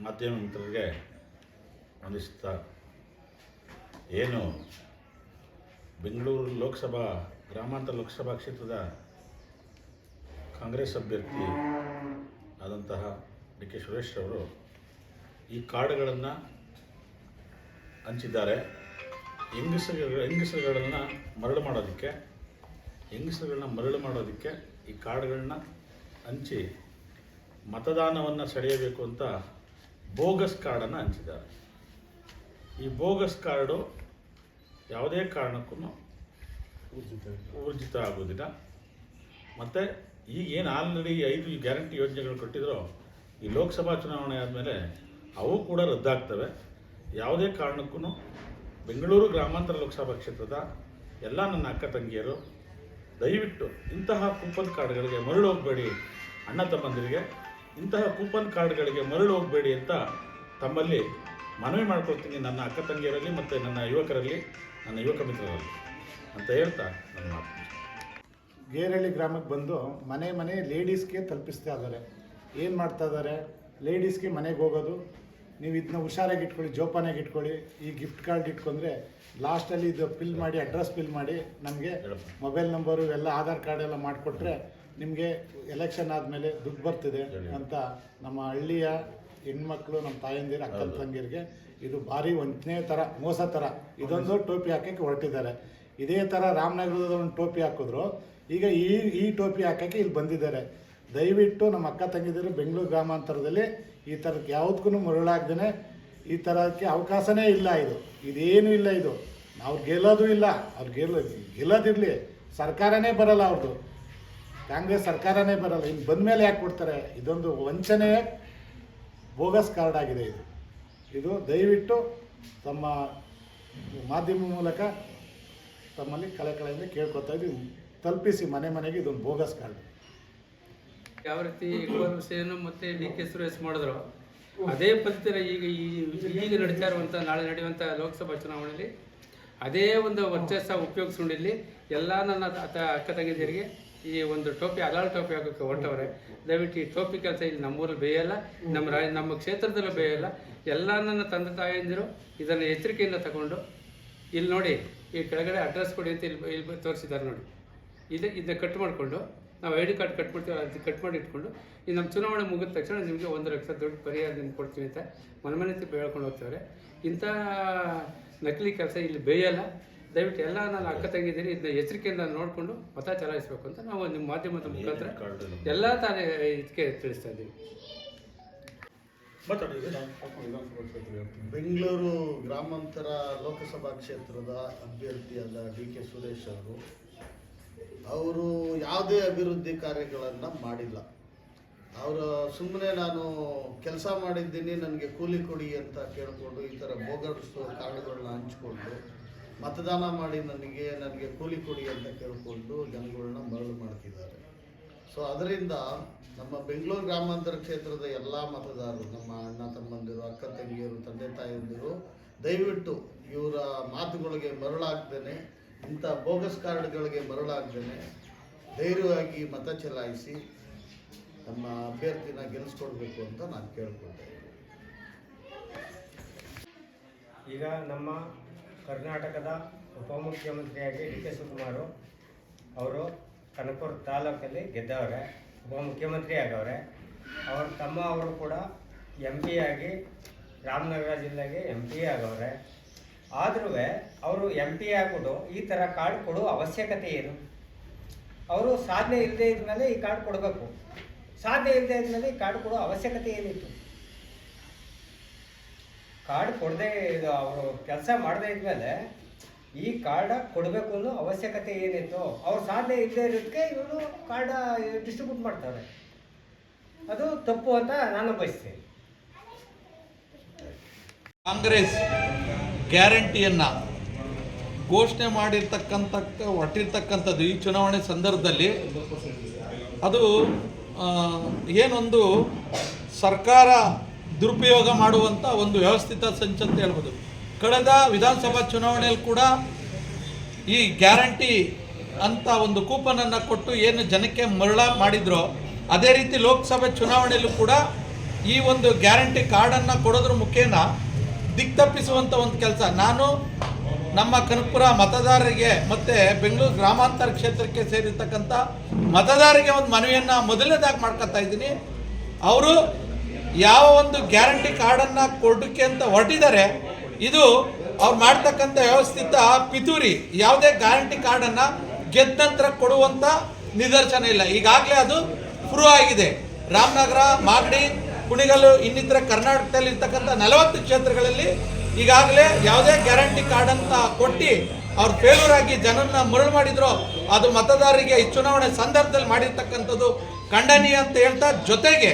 ಮಾಧ್ಯಮ ಮಿತ್ರರಿಗೆ ವಂದಿಸುತ್ತಾ, ಏನು ಬೆಂಗಳೂರು ಲೋಕಸಭಾ ಗ್ರಾಮಾಂತರ ಲೋಕಸಭಾ ಕ್ಷೇತ್ರದ ಕಾಂಗ್ರೆಸ್ ಅಭ್ಯರ್ಥಿ ಆದಂತಹ ಡಿ ಕೆ ಸುರೇಶ್ ಅವರು ಈ ಕಾರ್ಡ್ಗಳನ್ನು ಹಂಚಿದ್ದಾರೆ. ಹೆಂಗಸರುಗಳನ್ನ ಮರಳು ಮಾಡೋದಕ್ಕೆ ಈ ಕಾರ್ಡ್ಗಳನ್ನ ಹಂಚಿ ಮತದಾನವನ್ನು ಸೆಳೆಯಬೇಕು ಅಂತ ಬೋಗಸ್ ಕಾರ್ಡನ್ನು ಹಂಚಿದ್ದಾರೆ. ಈ ಬೋಗಸ್ ಕಾರ್ಡು ಯಾವುದೇ ಕಾರಣಕ್ಕೂ ಊರ್ಜಿತ ಆಗೋದಿಲ್ಲ. ಮತ್ತು ಈಗೇನು ಆಲ್ರೆಡಿ 5 ಗ್ಯಾರಂಟಿ ಯೋಜನೆಗಳು ಕೊಟ್ಟಿದ್ರೋ ಈ ಲೋಕಸಭಾ ಚುನಾವಣೆ ಆದಮೇಲೆ ಅವು ಕೂಡ ರದ್ದಾಗ್ತವೆ. ಯಾವುದೇ ಕಾರಣಕ್ಕೂ ಬೆಂಗಳೂರು ಗ್ರಾಮಾಂತರ ಲೋಕಸಭಾ ಕ್ಷೇತ್ರದ ಎಲ್ಲ ನನ್ನ ಅಕ್ಕ ತಂಗಿಯರು ದಯವಿಟ್ಟು ಇಂತಹ ಕೂಪನ್ ಕಾರ್ಡ್ಗಳಿಗೆ ಮರಳು ಹೋಗಬೇಡಿ, ಅಣ್ಣ ತಮ್ಮಂದಿರಿಗೆ ಇಂತಹ ಕೂಪನ್ ಕಾರ್ಡ್ಗಳಿಗೆ ಮರಳು ಹೋಗಬೇಡಿ ಅಂತ ತಮ್ಮಲ್ಲಿ ಮನವಿ ಮಾಡ್ಕೊಳ್ತೀನಿ, ನನ್ನ ಅಕ್ಕ ತಂಗಿಯರಲ್ಲಿ ಮತ್ತು ನನ್ನ ಯುವಕರಲ್ಲಿ, ನನ್ನ ಯುವಕ ಮಿತ್ರರಲ್ಲಿ ಅಂತ ಹೇಳ್ತಾ ನನ್ನ ಮಾತು. ಗೇರಹಳ್ಳಿ ಗ್ರಾಮಕ್ಕೆ ಬಂದು ಮನೆ ಲೇಡೀಸ್ಗೆ ತಲುಪಿಸ್ತಾ ಇದ್ದಾರೆ. ಏನು ಮಾಡ್ತಾ ಇದ್ದಾರೆ, ಲೇಡೀಸ್ಗೆ ಮನೆಗೆ ಹೋಗೋದು, ನೀವು ಇದನ್ನ ಹುಷಾರಾಗಿ ಇಟ್ಕೊಳ್ಳಿ, ಜೋಪಾನಾಗಿ ಇಟ್ಕೊಳ್ಳಿ, ಈ ಗಿಫ್ಟ್ ಕಾರ್ಡ್ ಇಟ್ಕೊಂಡ್ರೆ ಲಾಸ್ಟಲ್ಲಿ ಇದು ಫಿಲ್ ಮಾಡಿ, ಅಡ್ರೆಸ್ ಫಿಲ್ ಮಾಡಿ ನಮಗೆ ಮೊಬೈಲ್ ನಂಬರು ಎಲ್ಲ ಆಧಾರ್ ಕಾರ್ಡ್ ಎಲ್ಲ ಮಾಡಿಕೊಟ್ರೆ ನಿಮಗೆ ಎಲೆಕ್ಷನ್ ಆದಮೇಲೆ ದುಡ್ಡು ಬರ್ತಿದೆ ಅಂತ ನಮ್ಮ ಹಳ್ಳಿಯ ಹೆಣ್ಮಕ್ಳು, ನಮ್ಮ ತಾಯಂದಿರು, ಅಕ್ಕ ತಂಗಿರಿಗೆ ಇದು ಭಾರಿ ವಂಚನೆ ಥರ, ಮೋಸ ಥರ ಇದೊಂದು ಟೋಪಿ ಹಾಕೋಕ್ಕೆ ಹೊರಟಿದ್ದಾರೆ. ಇದೇ ಥರ ರಾಮನಗರದ ಒಂದು ಟೋಪಿ ಹಾಕಿದ್ರು, ಈಗ ಈ ಟೋಪಿ ಹಾಕೋಕ್ಕೆ ಇಲ್ಲಿ ಬಂದಿದ್ದಾರೆ. ದಯವಿಟ್ಟು ನಮ್ಮ ಅಕ್ಕ ತಂಗಿದಿರು ಬೆಂಗಳೂರು ಗ್ರಾಮಾಂತರದಲ್ಲಿ ಈ ಥರಕ್ಕೆ ಯಾವುದಕ್ಕೂ ಮರಳಾಗ್ದೇ ಈ ಥರಕ್ಕೆ ಅವಕಾಶನೇ ಇಲ್ಲ. ಇದೇನೂ ಇಲ್ಲ. ನಾವು ಗೆಲ್ಲೋದು ಇಲ್ಲ, ಅವ್ರು ಗೆಲ್ಲೋದಿರಲಿ, ಸರ್ಕಾರನೇ ಬರಲ್ಲ, ಅವ್ರದ್ದು ಕಾಂಗ್ರೆಸ್ ಸರ್ಕಾರನೇ ಬರಲ್ಲ. ಇನ್ನು ಬಂದ ಮೇಲೆ ಯಾಕೆ ಕೊಡ್ತಾರೆ? ಇದೊಂದು ವಂಚನೆ, ಬೋಗಸ್ ಕಾರ್ಡ್ ಆಗಿದೆ ಇದು ದಯವಿಟ್ಟು ತಮ್ಮ ಮಾಧ್ಯಮ ಮೂಲಕ ತಮ್ಮಲ್ಲಿ ಕಳೆಯಿಂದ ಕೇಳ್ಕೊತಾ ಇದ್ದೀವಿ, ತಲುಪಿಸಿ ಮನೆಗೆ ಇದೊಂದು ಬೋಗಸ್ ಕಾರ್ಡ್. ಯಾವ ರೀತಿ ವಿಷಯನು ಮತ್ತು ಡಿ ಕೆ ಸುರೇಶ್ ಮಾಡಿದ್ರು ಅದೇ ಪದ್ಧತಿನ ಈಗ ನಡೀತಾ ಇರುವಂಥ, ನಾಳೆ ನಡೆಯುವಂಥ ಲೋಕಸಭಾ ಚುನಾವಣೆಯಲ್ಲಿ ಅದೇ ಒಂದು ವರ್ಚಸ್ಸ ಉಪಯೋಗಿಸ್ಕೊಂಡಿಲ್ಲಿ ಎಲ್ಲ ನನ್ನ ಅಕ್ಕ ತಂಗಿದಿರಿಗೆ ಈ ಒಂದು ಟೋಪಿ, ಅಲಾಲ್ ಟೋಪಿ ಹಾಕೋಕ್ಕೆ ಹೊರಟವ್ರೆ. ದಯವಿಟ್ಟು ಈ ಟೋಪಿ ಕೆಲಸ ಇಲ್ಲಿ ನಮ್ಮೂರಲ್ಲಿ ಬೇಯಲ್ಲ, ನಮ್ಮ ಕ್ಷೇತ್ರದಲ್ಲೂ ಬೇಯಲ್ಲ. ಎಲ್ಲ ನನ್ನ ತಂದೆ ತಾಯಂದಿರು ಇದನ್ನು ಎಚ್ಚರಿಕೆಯಿಂದ ತಗೊಂಡು ಇಲ್ಲಿ ನೋಡಿ, ಈ ಕೆಳಗಡೆ ಅಡ್ರೆಸ್ ಕೊಡಿ ಅಂತ ಇಲ್ಲಿ ತೋರಿಸಿದ್ದಾರೆ ನೋಡಿ. ಇದನ್ನ ಕಟ್ ಮಾಡಿಕೊಂಡು ನಾವು ID ಕಾರ್ಡ್ ಕಟ್ ಮಾಡ್ತೀವಿ, ಅದು ಕಟ್ ಮಾಡಿ ಇಟ್ಕೊಂಡು ಈ ನಮ್ಮ ಚುನಾವಣೆ ಮುಗಿದ ತಕ್ಷಣ ನಿಮಗೆ 1 ಲಕ್ಷ ದುಡ್ಡು ಪರಿಹಾರದಿಂದ ಕೊಡ್ತೀವಿ ಅಂತ ಮನೆ ಹೇಳ್ಕೊಂಡು ಹೋಗ್ತಾರೆ. ಇಂಥ ನಕಲಿ ಕೆಲಸ ಇಲ್ಲಿ ಬೇಯಲ್ಲ. ದಯವಿಟ್ಟು ಎಲ್ಲ ನಾನು ಅಕ್ಕ ತಂಗಿದ್ದೀರಿ ಇದನ್ನ ಎಚ್ಚರಿಕೆಯಿಂದ ನೋಡಿಕೊಂಡು ಮತ ಚಲಾಯಿಸಬೇಕು ಅಂತ ನಾವು ನಿಮ್ಮ ಮಾಧ್ಯಮದ ಮುಖಾಂತರ ಎಲ್ಲ ತಾನೇ ಇದಕ್ಕೆ ತಿಳಿಸ್ತಾ ಇದ್ದೀವಿ. ಬೆಂಗಳೂರು ಗ್ರಾಮಾಂತರ ಲೋಕಸಭಾ ಕ್ಷೇತ್ರದ ಅಭ್ಯರ್ಥಿಯಾದ ಡಿ ಕೆ ಸುರೇಶ್ ಅವರು ಯಾವುದೇ ಅಭಿವೃದ್ಧಿ ಕಾರ್ಯಗಳನ್ನು ಮಾಡಿಲ್ಲ. ಅವರು ಸುಮ್ಮನೆ ನಾನು ಕೆಲಸ ಮಾಡಿದ್ದೀನಿ, ನನಗೆ ಕೂಲಿ ಕೊಡಿ ಅಂತ ಕೇಳಿಕೊಂಡು ಈ ಥರ ಬೋಗಸ್ ಕಾರ್ಡ್ಗಳನ್ನ ಹಂಚ್ಕೊಂಡು ಮತದಾನ ಮಾಡಿ ನನಗೆ ಕೂಲಿ ಕೊಡಿ ಅಂತ ಕೇಳಿಕೊಂಡು ಜನಗಳನ್ನ ಮರಳು ಮಾಡ್ತಿದ್ದಾರೆ. ಸೊ ಅದರಿಂದ ನಮ್ಮ ಬೆಂಗಳೂರು ಗ್ರಾಮಾಂತರ ಕ್ಷೇತ್ರದ ಎಲ್ಲ ಮತದಾರರು, ನಮ್ಮ ಅಣ್ಣ ತಮ್ಮಂದಿರು, ಅಕ್ಕ ತಂಗಿಯರು, ತಂದೆ ತಾಯಿಯಂದಿರು ದಯವಿಟ್ಟು ಇವರ ಮಾತುಗಳಿಗೆ ಮರಳಾಗ್ದೇ, ಇಂಥ ಬೋಗಸ್ ಕಾರ್ಡ್ಗಳಿಗೆ ಮರಳಾಗ್ದೇ ಧೈರ್ಯವಾಗಿ ಮತ ಚಲಾಯಿಸಿ ನಮ್ಮ ಅಭ್ಯರ್ಥಿನ ಗೆಲ್ಲಿಸ್ಕೊಡ್ಬೇಕು ಅಂತ ನಾನು ಕೇಳ್ಕೊಳ್ತೇನೆ. ಈಗ ನಮ್ಮ ಕರ್ನಾಟಕದ ಉಪಮುಖ್ಯಮಂತ್ರಿಯಾಗಿ ಡಿ ಕೆ ಶಿವಕುಮಾರ್ ಅವರು ಕನಕಪುರ ತಾಲೂಕಲ್ಲಿ ಗೆದ್ದವ್ರೆ, ಉಪಮುಖ್ಯಮಂತ್ರಿ ಆಗವ್ರೆ. ಅವ್ರ ತಮ್ಮ ಅವರು ಕೂಡ MP ಆಗಿ ರಾಮನಗರ ಜಿಲ್ಲೆಗೆ MP ಆಗವ್ರೆ. ಆದ್ರೂ ಅವರು MP ಆಗ್ಬಿಟ್ಟು ಈ ಥರ ಕಾರ್ಡ್ ಕೊಡೋ ಅವಶ್ಯಕತೆ ಏನು? ಅವರು ಸಾಧನೆ ಇಲ್ಲದೆ ಇದ್ಮೇಲೆ ಈ ಕಾರ್ಡ್ ಕೊಡಬೇಕು, ಸಾಧನೆ ಇಲ್ಲದೆ ಇದ್ಮೇಲೆ ಈ ಕಾರ್ಡ್ ಕೊಡೋ ಅವಶ್ಯಕತೆ ಏನಿತ್ತು? ಕಾರ್ಡ್ ಕೊಡದೆ ಅವರು ಕೆಲಸ ಮಾಡದೇ ಇದ್ಮೇಲೆ ಈ ಕಾರ್ಡ ಕೊಡಬೇಕು ಅನ್ನೋ ಅವಶ್ಯಕತೆ ಏನಿತ್ತು? ಅವ್ರು ಸಾಧನೆ ಇಲ್ಲದೆ ಇರೋದಕ್ಕೆ ಇವರು ಕಾರ್ಡ ಡಿಸ್ಟ್ರಿಬ್ಯೂಟ್ ಮಾಡ್ತಾರೆ. ಅದು ತಪ್ಪು ಅಂತ ನಾನು ಬಯಸ್ತೇನೆ. ಕಾಂಗ್ರೆಸ್ ಗ್ಯಾರಂಟಿಯನ್ನು ಘೋಷಣೆ ಹೊರಟಿರ್ತಕ್ಕಂಥದ್ದು ಈ ಚುನಾವಣೆ ಸಂದರ್ಭದಲ್ಲಿ ಅದು ಏನೊಂದು ಸರ್ಕಾರ ದುರುಪಯೋಗ ಮಾಡುವಂಥ ಒಂದು ವ್ಯವಸ್ಥಿತ ಸಂಚು ಅಂತ ಹೇಳ್ಬೋದು. ಕಳೆದ ವಿಧಾನಸಭಾ ಚುನಾವಣೆಯಲ್ಲಿ ಕೂಡ ಈ ಗ್ಯಾರಂಟಿ ಅಂತ ಒಂದು ಕೂಪನನ್ನು ಕೊಟ್ಟು ಏನು ಜನಕ್ಕೆ ಮರಳ ಮಾಡಿದ್ರೋ ಅದೇ ರೀತಿ ಲೋಕಸಭೆ ಚುನಾವಣೆಯಲ್ಲೂ ಕೂಡ ಈ ಒಂದು ಗ್ಯಾರಂಟಿ ಕಾರ್ಡನ್ನು ಕೊಡೋದ್ರ ಮುಖೇನ ದಿಕ್ತಪ್ಪಿಸುವಂಥ ಒಂದು ಕೆಲಸ ನಾನು ನಮ್ಮ ಕನಕಪುರ ಮತದಾರರಿಗೆ ಮತ್ತು ಬೆಂಗಳೂರು ಗ್ರಾಮಾಂತರ ಕ್ಷೇತ್ರಕ್ಕೆ ಸೇರಿರ್ತಕ್ಕಂಥ ಮತದಾರರಿಗೆ ಒಂದು ಮನವಿಯನ್ನು ಮೊದಲನೇದಾಗಿ ಮಾಡ್ಕೊತಾ ಇದ್ದೀನಿ. ಅವರು ಯಾವ ಒಂದು ಗ್ಯಾರಂಟಿ ಕಾರ್ಡನ್ನು ಕೊಡೋಕ್ಕೆ ಅಂತ ಹೊರಟಿದ್ದಾರೆ, ಇದು ಅವ್ರು ಮಾಡ್ತಕ್ಕಂಥ ವ್ಯವಸ್ಥಿತ ಪಿತೂರಿ. ಯಾವುದೇ ಗ್ಯಾರಂಟಿ ಕಾರ್ಡನ್ನು ಗೆದ್ದ ನಂತರ ಕೊಡುವಂಥ ನಿದರ್ಶನ ಇಲ್ಲ. ಈಗಾಗಲೇ ಅದು ಪ್ರೂವ್ ಆಗಿದೆ. ರಾಮನಗರ, ಮಾಗಡಿ, ಕುಣಿಗಲ್ಲು ಇನ್ನಿತರ ಕರ್ನಾಟಕದಲ್ಲಿ ಇರ್ತಕ್ಕಂಥ 40 ಕ್ಷೇತ್ರಗಳಲ್ಲಿ ಈಗಾಗಲೇ ಯಾವುದೇ ಗ್ಯಾರಂಟಿ ಕಾರ್ಡ್ ಅಂತ ಕೊಟ್ಟು ಅವ್ರು ಫೇಲ್ಯೂರ್ ಆಗಿ ಜನನ್ನ ಮರಳು ಮಾಡಿದ್ರು. ಅದು ಮತದಾರರಿಗೆ ಈ ಚುನಾವಣೆ ಸಂದರ್ಭದಲ್ಲಿ ಮಾಡಿರ್ತಕ್ಕಂಥದ್ದು ಖಂಡನೀಯ ಅಂತ ಹೇಳ್ತಾ, ಜೊತೆಗೆ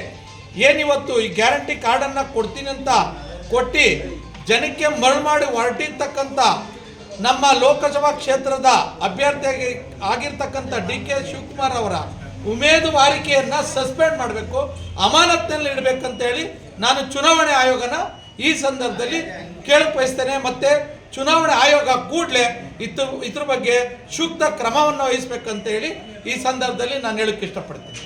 ಏನಿವತ್ತು ಈ ಗ್ಯಾರಂಟಿ ಕಾರ್ಡನ್ನು ಕೊಡ್ತೀನಿ ಅಂತ ಕೊಟ್ಟು ಜನಕ್ಕೆ ಮರಳು ಮಾಡಿ ಹೊರಟಿರ್ತಕ್ಕಂಥ ನಮ್ಮ ಲೋಕಸಭಾ ಕ್ಷೇತ್ರದ ಅಭ್ಯರ್ಥಿಯಾಗಿ ಆಗಿರ್ತಕ್ಕಂಥ DK ಶಿವಕುಮಾರ್ ಅವರ ಉಮೇದುವಾರಿಕೆಯನ್ನು ಸಸ್ಪೆಂಡ್ ಮಾಡಬೇಕು, ಅಮಾನತಿನಲ್ಲಿ ಇಡಬೇಕಂತೇಳಿ ನಾನು ಚುನಾವಣೆ ಆಯೋಗನ ಈ ಸಂದರ್ಭದಲ್ಲಿ ಕೇಳಕ್ ಬಯಸ್ತೇನೆ. ಮತ್ತು ಚುನಾವಣೆ ಆಯೋಗ ಕೂಡಲೇ ಇದ್ರ ಬಗ್ಗೆ ಸೂಕ್ತ ಕ್ರಮವನ್ನು ವಹಿಸಬೇಕಂತ ಹೇಳಿ ಈ ಸಂದರ್ಭದಲ್ಲಿ ನಾನು ಹೇಳಕ್ಕೆ ಇಷ್ಟಪಡ್ತೀನಿ.